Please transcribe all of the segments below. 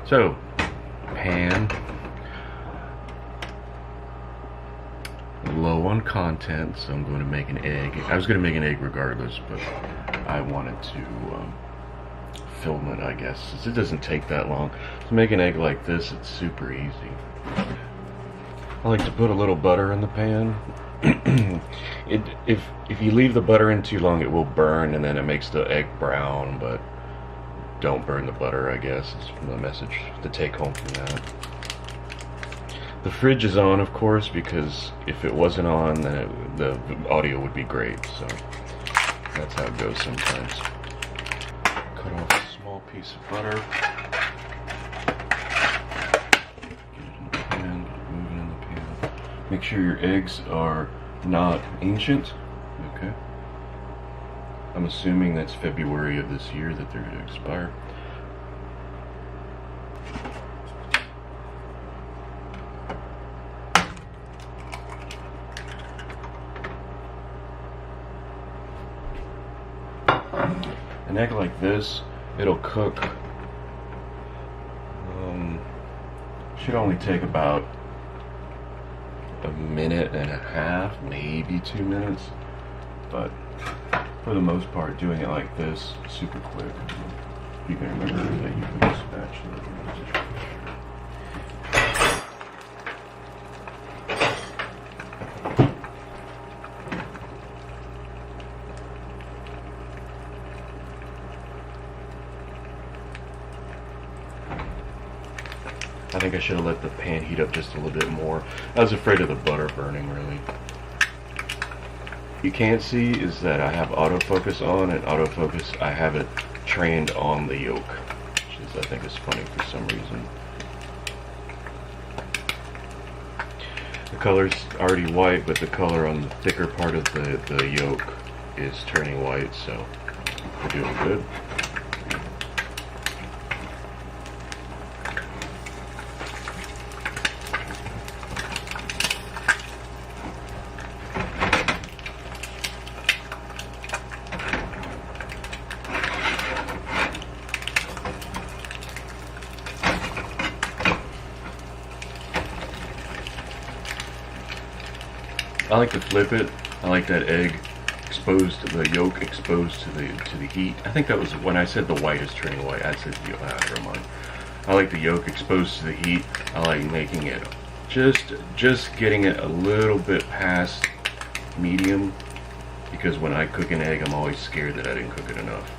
So, pan, low on content, so I'm going to make an egg. I was going to make an egg regardless, but I wanted to film it, I guess, since it doesn't take that long. To make an egg like this, it's super easy. I like to put a little butter in the pan. If you leave the butter in too long, it will burn, and then it makes the egg brown, but don't burn the butter, I guess, is the message to take home from that. The fridge is on, of course, because if it wasn't on, then the audio would be great, so that's how it goes sometimes. Cut off a small piece of butter. Get it in the pan, move it in the pan. Make sure your eggs are not ancient, okay? I'm assuming that's February of this year that they're going to expire. An egg like this, it'll cook, should only take about a minute and a half, maybe 2 minutes, but for the most part, doing it like this, super quick. You can remember that you put the spatula in position. I think I should have let the pan heat up just a little bit more. I was afraid of the butter burning, really. You can't see is that I have autofocus on, and autofocus, I have it trained on the yolk, which is, I think, is funny for some reason. The color's already white, but the color on the thicker part of the yolk is turning white, so we're doing good. I like to flip it. I like that egg exposed, the yolk exposed to the heat. I think that was when I said the white is turning white. I said, never mind. I like the yolk exposed to the heat. I like making it just getting it a little bit past medium, because when I cook an egg, I'm always scared that I didn't cook it enough.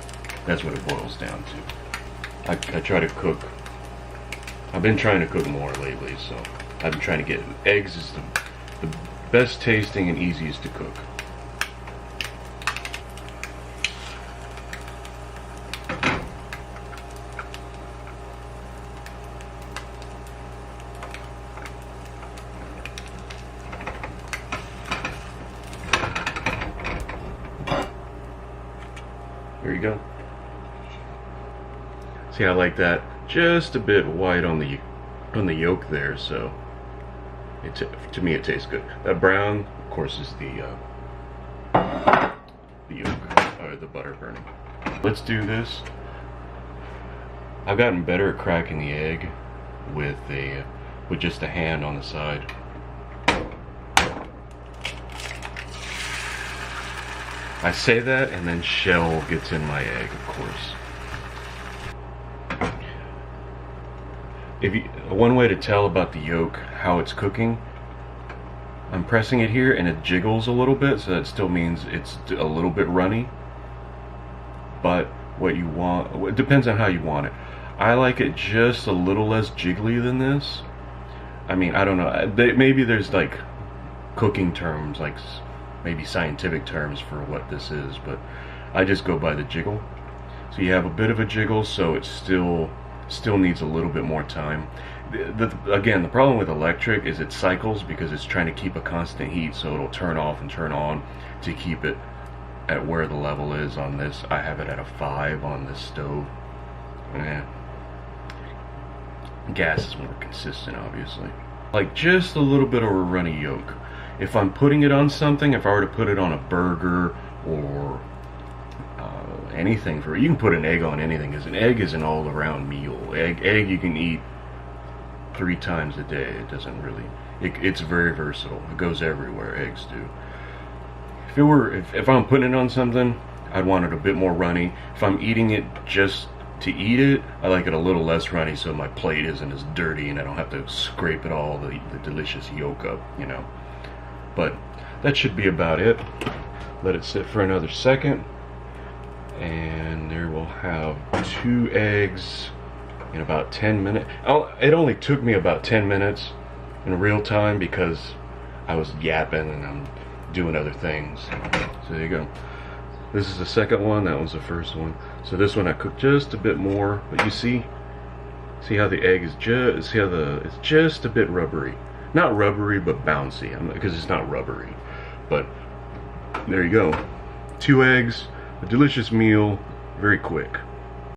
That's what it boils down to. I try to cook. I've been trying to cook more lately, so I've been trying to get eggs is the best tasting and easiest to cook. There you go. See, I like that just a bit white on the yolk there, so to me it tastes good. That brown, of course, is the yolk, or the butter burning. Let's do this. I've gotten better at cracking the egg with just a hand on the side. I say that, and then shell gets in my egg, of course. One way to tell about the yolk, how it's cooking, I'm pressing it here and it jiggles a little bit, so that still means it's a little bit runny. But what you want, it depends on how you want it. I like it just a little less jiggly than this. I mean, I don't know, maybe there's like cooking terms, like maybe scientific terms for what this is, but I just go by the jiggle. So you have a bit of a jiggle, so it still needs a little bit more time. Again, the problem with electric is it cycles because it's trying to keep a constant heat, so it'll turn off and turn on to keep it at where the level is on this. I have it at a 5 on this stove. Gas is more consistent, obviously. Like just a little bit of a runny yolk. If I'm putting it on something, if I were to put it on a burger or anything for, you can put an egg on anything, because an egg is an all-around meal. Egg you can eat 3 times a day. It doesn't really, it's very versatile. It goes everywhere, eggs do. If I'm putting it on something, I'd want it a bit more runny. If I'm eating it just to eat it, I like it a little less runny so my plate isn't as dirty and I don't have to scrape it all, the delicious yolk up, you know. But that should be about it. Let it sit for another second, and there we'll have 2 eggs in about 10 minutes. It only took me about 10 minutes in real time because I was yapping and I'm doing other things. So there you go. This is the second one. That was the first one. So this one I cooked just a bit more, but you see how the egg is it's just a bit rubbery. Not rubbery, but bouncy. Because it's not rubbery. But there you go. 2 eggs, a delicious meal, very quick.